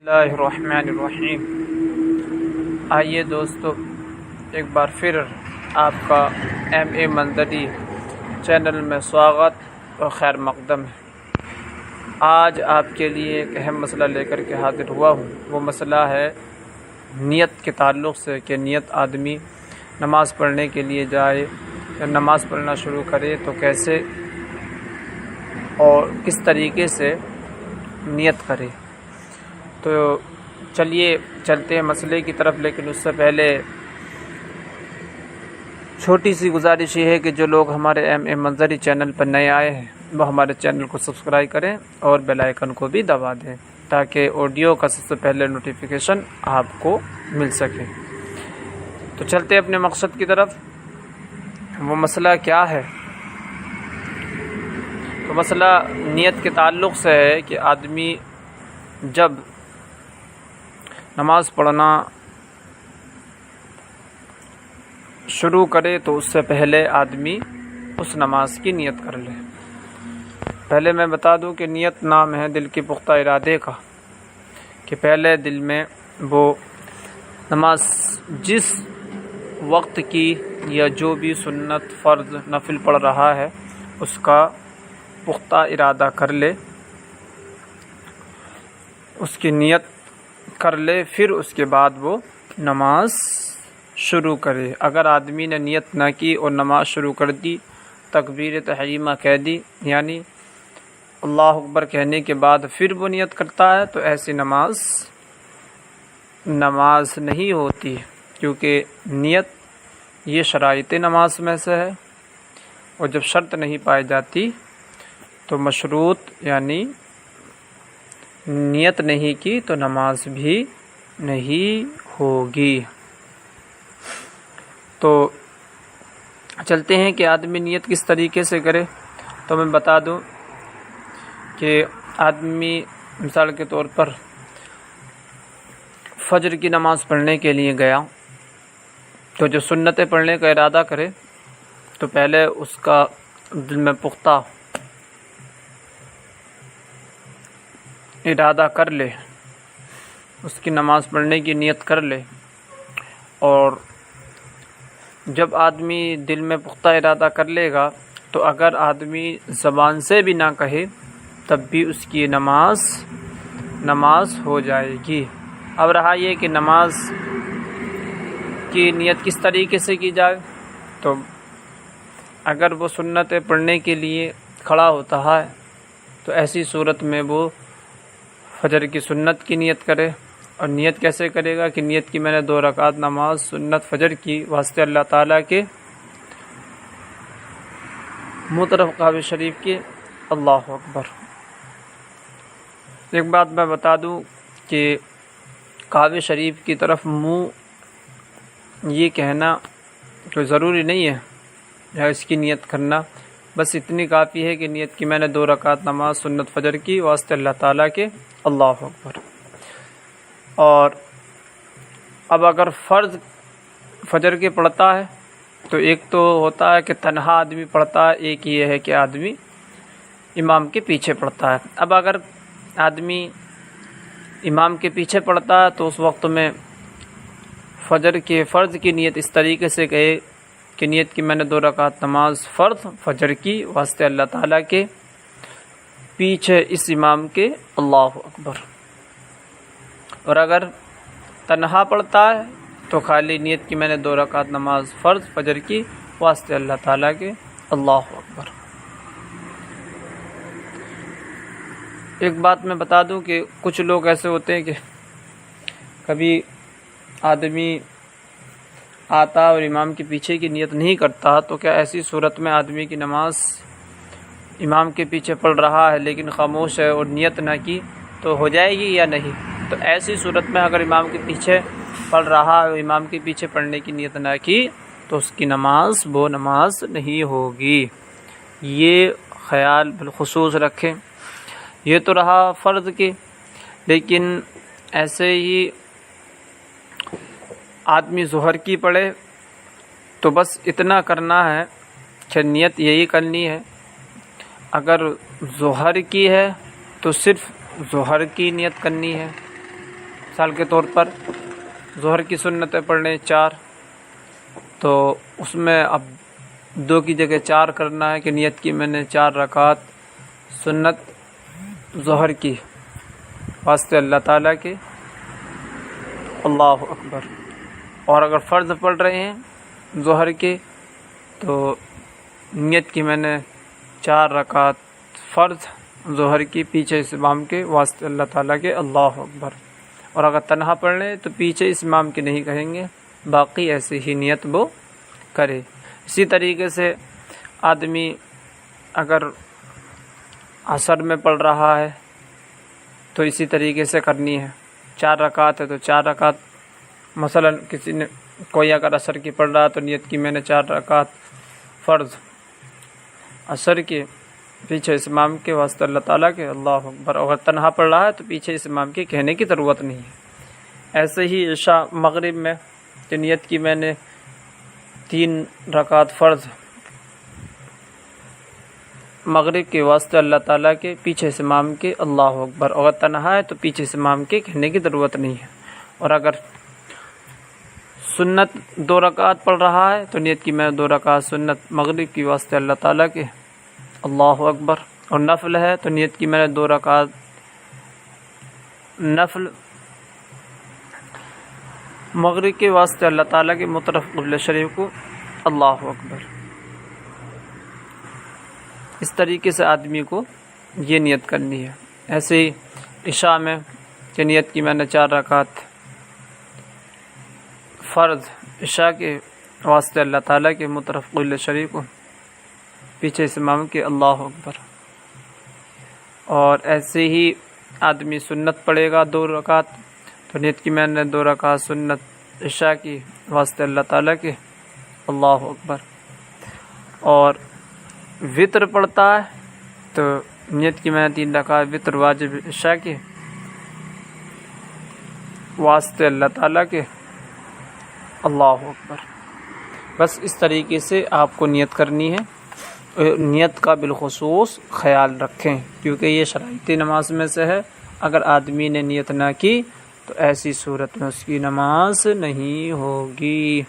اللہ الرحمن الرحیم۔ آئیے دوستو، ایک بار پھر آپ کا MA منظری چینل میں سواگت اور خیر مقدم ہے۔ آج آپ کے لیے ایک اہم مسئلہ لے کر کے حاضر ہوا ہوں۔ وہ مسئلہ ہے نیت کے تعلق سے کہ نیت آدمی نماز پڑھنے کے لیے جائے یا نماز پڑھنا شروع کرے تو کیسے اور کس طریقے سے نیت کرے۔ تو چلیے چلتے ہیں مسئلے کی طرف، لیکن اس سے پہلے چھوٹی سی گزارش یہ ہے کہ جو لوگ ہمارے MA منظری چینل پر نئے آئے ہیں وہ ہمارے چینل کو سبسکرائب کریں اور بیل آئیکن کو بھی دبا دیں تاکہ آڈیو کا سب سے پہلے نوٹیفیکیشن آپ کو مل سکے۔ تو چلتے ہیں اپنے مقصد کی طرف۔ وہ مسئلہ کیا ہے؟ تو مسئلہ نیت کے تعلق سے ہے کہ آدمی جب نماز پڑھنا شروع کرے تو اس سے پہلے آدمی اس نماز کی نیت کر لے۔ پہلے میں بتا دوں کہ نیت نام ہے دل کے پختہ ارادے کا، کہ پہلے دل میں وہ نماز جس وقت کی یا جو بھی سنت، فرض، نفل پڑھ رہا ہے اس کا پختہ ارادہ کر لے، اس کی نیت کر لے، پھر اس کے بعد وہ نماز شروع کرے۔ اگر آدمی نے نیت نہ کی اور نماز شروع کر دی، تکبیر تحریمہ کہہ دی، یعنی اللہ اکبر کہنے کے بعد پھر وہ نیت کرتا ہے تو ایسی نماز نہیں ہوتی، کیونکہ نیت یہ شرائط نماز میں سے ہے، اور جب شرط نہیں پائی جاتی تو مشروط یعنی نیت نہیں کی تو نماز بھی نہیں ہوگی۔ تو چلتے ہیں کہ آدمی نیت کس طریقے سے کرے۔ تو میں بتا دوں کہ آدمی مثال کے طور پر فجر کی نماز پڑھنے کے لیے گیا تو جو سنتیں پڑھنے کا ارادہ کرے تو پہلے اس کا دل میں پختہ ارادہ کر لے، اس کی نماز پڑھنے کی نیت کر لے، اور جب آدمی دل میں پختہ ارادہ کر لے گا تو اگر آدمی زبان سے بھی نہ کہے تب بھی اس کی نماز ہو جائے گی۔ اب رہا یہ کہ نماز کی نیت کس طریقے سے کی جائے، تو اگر وہ سنتیں پڑھنے کے لیے کھڑا ہوتا ہے تو ایسی صورت میں وہ فجر کی سنت کی نیت کرے۔ اور نیت کیسے کرے گا کہ نیت کی میں نے 2 رکعت نماز سنت فجر کی واسطے اللہ تعالیٰ کے منہ طرف کعبہ شریف کے، اللہ اکبر۔ ایک بات میں بتا دوں کہ کعبہ شریف کی طرف منہ یہ کہنا کوئی ضروری نہیں ہے یا اس کی نیت کرنا، بس اتنی کافی ہے کہ نیت کی میں نے 2 رکعت نماز سنت فجر کی واسطے اللہ تعالیٰ کے، اللہ اکبر۔ اور اب اگر فرض فجر کے پڑھتا ہے تو ایک تو ہوتا ہے کہ تنہا آدمی پڑھتا ہے، ایک یہ ہے کہ آدمی امام کے پیچھے پڑھتا ہے۔ اب اگر آدمی امام کے پیچھے پڑھتا ہے تو اس وقت میں فجر کے فرض کی نیت اس طریقے سے کہے کہ نیت کی میں نے 2 رکعت نماز فرض فجر کی واسطے اللہ تعالیٰ کے پیچھے اس امام کے، اللہ اکبر۔ اور اگر تنہا پڑھتا ہے تو خالی نیت کی میں نے 2 رکعت نماز فرض فجر کی واسطے اللہ تعالیٰ کے، اللہ اکبر۔ ایک بات میں بتا دوں کہ کچھ لوگ ایسے ہوتے ہیں کہ کبھی آدمی آتا اور امام کے پیچھے کی نیت نہیں کرتا، تو کیا ایسی صورت میں آدمی کی نماز امام کے پیچھے پڑھ رہا ہے لیکن خاموش ہے اور نیت نہ کی تو ہو جائے گی یا نہیں؟ تو ایسی صورت میں اگر امام کے پیچھے پڑھ رہا ہے اور امام کے پیچھے پڑھنے کی نیت نہ کی تو اس کی نماز وہ نماز نہیں ہوگی۔ یہ خیال بالخصوص رکھیں۔ یہ تو رہا فرض کے، لیکن ایسے ہی آدمی ظہر کی پڑھے تو بس اتنا کرنا ہے کہ نیت یہی کرنی ہے۔ اگر ظہر کی ہے تو صرف ظہر کی نیت کرنی ہے، مثال کے طور پر ظہر کی سنتیں پڑھ لیں 4، تو اس میں اب 2 کی جگہ 4 کرنا ہے کہ نیت کی میں نے 4 رکعت سنت ظہر کی واسطے اللہ تعالیٰ کے، اللہ اکبر۔ اور اگر فرض پڑھ رہے ہیں ظہر کے تو نیت کی میں نے 4 رکعت فرض ظہر کی پیچھے اس امام کے واسطے اللہ تعالیٰ کے، اللہ اکبر۔ اور اگر تنہا پڑھ لیں تو پیچھے اس امام کے نہیں کہیں گے، باقی ایسے ہی نیت وہ کرے۔ اسی طریقے سے آدمی اگر عصر میں پڑھ رہا ہے تو اسی طریقے سے کرنی ہے، 4 رکعت ہے تو 4 رکعت، مثلا کسی نے کوئی اگر عصر کی پڑھ رہا تو نیت کی میں نے 4 رکعت فرض عصر کے پیچھے اس امام کے واسطے اللہ تعالیٰ کے، اللہ اکبر۔ اگر تنہا پڑھ رہا ہے تو پیچھے اس امام کے کہنے کی ضرورت نہیں ہے۔ ایسے ہی عشاء مغرب میں کہ نیت کی میں نے 3 رکعت فرض مغرب کے واسطے اللہ تعالیٰ کے، پیچھے اس امام کے، اللہ اکبر۔ اگر تنہا ہے تو پیچھے اس امام کے کہنے کی ضرورت نہیں ہے۔ اور اگر سنت 2 رکعت پڑھ رہا ہے تو نیت کی میں 2 رکعت سنت مغرب کی واسطے اللہ تعالیٰ کے، اللہ اکبر۔ اور نفل ہے تو نیت کی میں نے 2 رکعت نفل مغرب کے واسطے اللہ تعالیٰ کے مطرف قبلہ شریف کو، اللہ اکبر۔ اس طریقے سے آدمی کو یہ نیت کرنی ہے۔ ایسے ہی عشاء میں کہ نیت کی میں نے 4 رکعت فرض عشاء کے واسطے اللہ تعالیٰ کے مطرف قبلہ شریف کو، پیچھے اس امام کے، اللہ اکبر۔ اور ایسے ہی آدمی سنت پڑھے گا 2 رکعت تو نیت کی میں نے 2 رکعت سنت عشاء کی واسطے اللہ تعالیٰ کے، اللہ اکبر۔ اور وطر پڑھتا ہے تو نیت کی میں نے 3 رکعت وطر واجب عشاء کی واسطے اللہ تعالیٰ کے، اللہ اکبر۔ بس اس طریقے سے آپ کو نیت کرنی ہے۔ نیت کا بالخصوص خیال رکھیں کیونکہ یہ شرائط نماز میں سے ہے۔ اگر آدمی نے نیت نہ کی تو ایسی صورت میں اس کی نماز نہیں ہوگی۔